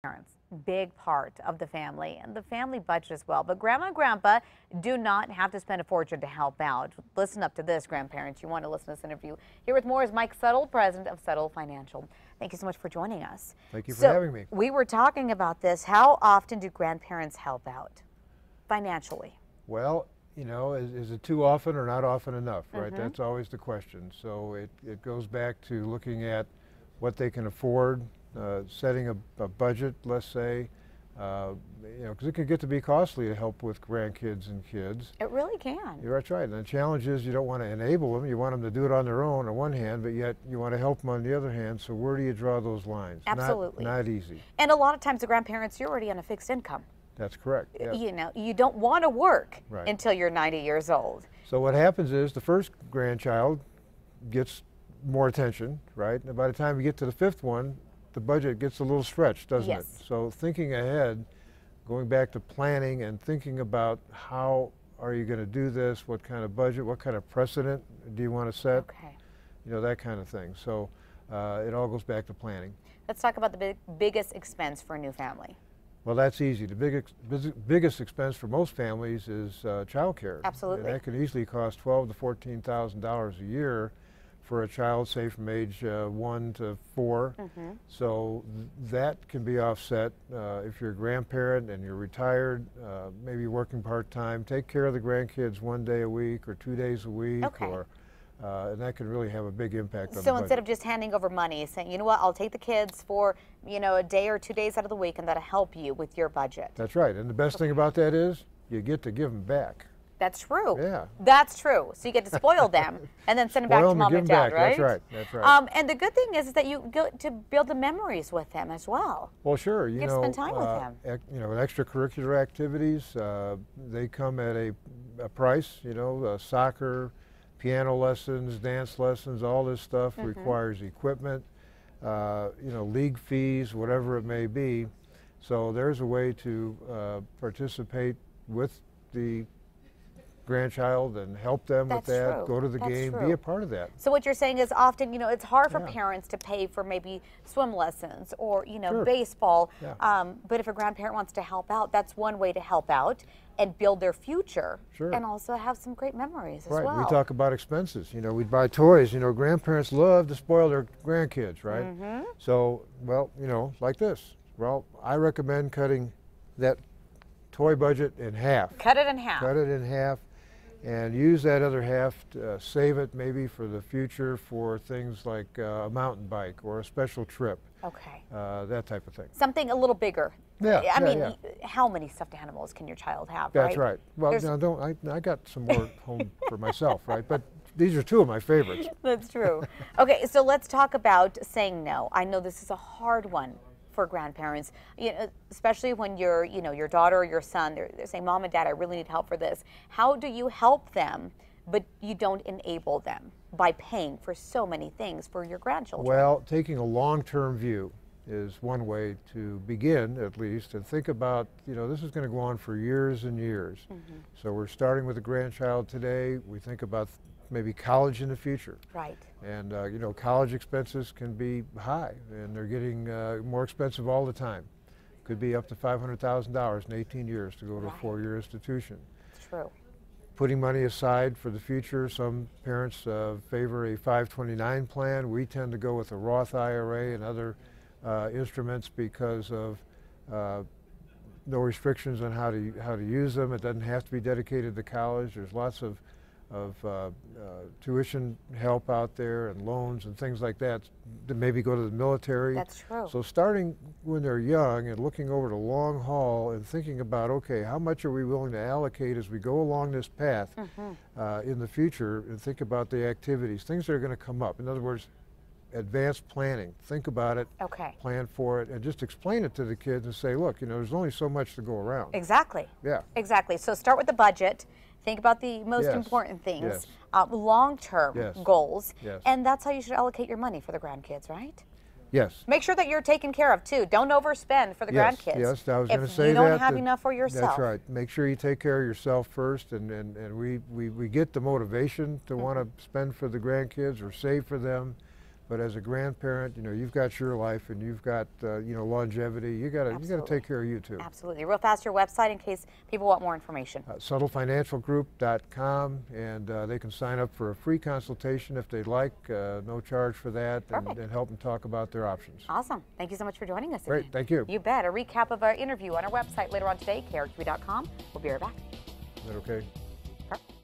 Parents, big part of the family and the family budget as well. But grandma and grandpa do not have to spend a fortune to help out. Listen up to this, grandparents. You want to listen to this interview. Here with more is Mike Settle, president of Settle Financial. Thank you so much for joining us. Thank you for having me. We were talking about this. How often do grandparents help out financially? Well, you know, is it too often or not often enough, right? That's always the question. So it goes back to looking at what they can afford, setting a budget, let's say, you know, because it can get to be costly to help with grandkids and kids. It really can. That's right. And the challenge is you don't want to enable them. You want them to do it on their own on one hand, but yet you want to help them on the other hand. So where do you draw those lines? Absolutely. Not easy. And a lot of times the grandparents, you're already on a fixed income. That's correct. Yes. You know, you don't want to work Right. until you're 90 years old. So what happens is the first grandchild gets more attention, right? And by the time you get to the fifth one, the budget gets a little stretched, doesn't it? So thinking ahead, going back to planning and thinking about how are you going to do this, what kind of budget, what kind of precedent do you want to set, you know, that kind of thing. So it all goes back to planning. Let's talk about the biggest expense for a new family. Well, that's easy. The biggest expense for most families is child care. Absolutely. And that can easily cost $12,000 to $14,000 a year for a child, say from age 1 to 4. So that can be offset if you're a grandparent and you're retired, maybe working part-time. Take care of the grandkids 1 day a week or 2 days a week, or and that can really have a big impact on the budget. So instead of just handing over money, saying, you know what, I'll take the kids for, you know, a day or 2 days out of the week, and that'll help you with your budget. That's right. And the best thing about that is you get to give them back. That's true. Yeah. That's true. So you get to spoil them and then send them back to mom and dad, right? That's right. That's right. And the good thing is that you get to build the memories with them as well. Well, sure. You get know, to spend time with them. You know, extracurricular activities, they come at a price. You know, soccer, piano lessons, dance lessons, all this stuff requires equipment. You know, league fees, whatever it may be. So there's a way to participate with the grandchild and help them with that, go to the game, be a part of that. So what you're saying is often, you know, it's hard for parents to pay for maybe swim lessons or, you know, baseball. But if a grandparent wants to help out, that's one way to help out and build their future and also have some great memories as well. We talk about expenses. You know, we'd buy toys. You know, grandparents love to spoil their grandkids, right? So, well, you know, like this. Well, I recommend cutting that toy budget in half. Cut it in half. Cut it in half. And use that other half to save it maybe for the future for things like a mountain bike or a special trip. That type of thing. Something a little bigger. I mean, how many stuffed animals can your child have, That's right. Well, you know, I got some more home for myself, right? But these are two of my favorites. That's true. Okay, so let's talk about saying no. I know this is a hard one for grandparents, you know, especially when you're, you know, your daughter or your son, they're saying, Mom and Dad, I really need help for this. How do you help them, but you don't enable them by paying for so many things for your grandchildren? Well, taking a long-term view is one way to begin, at least, and think about, you know, this is going to go on for years and years. So we're starting with a grandchild today. We think about maybe college in the future. And, you know, college expenses can be high, and they're getting more expensive all the time. Could be up to $500,000 in 18 years to go to a four-year institution. True. Putting money aside for the future, some parents favor a 529 plan. We tend to go with a Roth IRA and other instruments because of no restrictions on how to use them. It doesn't have to be dedicated to college. There's lots of tuition help out there and loans and things like that to maybe go to the military. That's true. So starting when they're young and looking over the long haul and thinking about, okay, how much are we willing to allocate as we go along this path in the future, and think about the activities, things that are going to come up. In other words, advanced planning. Think about it, plan for it, and just explain it to the kids and say, look, you know, there's only so much to go around. Exactly. Exactly. So start with the budget. Think about the most important things, long-term goals, and that's how you should allocate your money for the grandkids, right? Yes. Make sure that you're taken care of, too. Don't overspend for the grandkids. Yes, I was going to say that. If you don't have enough for yourself. That's right. Make sure you take care of yourself first, and we get the motivation to want to spend for the grandkids or save for them, But as a grandparent, you know, you've got your life and you've got, you know, longevity. You gotta take care of you too. Absolutely. Real fast, your website in case people want more information. Subtlefinancialgroup.com, and they can sign up for a free consultation if they'd like. No charge for that, and help them talk about their options. Awesome. Thank you so much for joining us. Great. Again. Thank you. You bet. A recap of our interview on our website later on today, KRQE.com. We'll be right back. Is that okay? Perfect.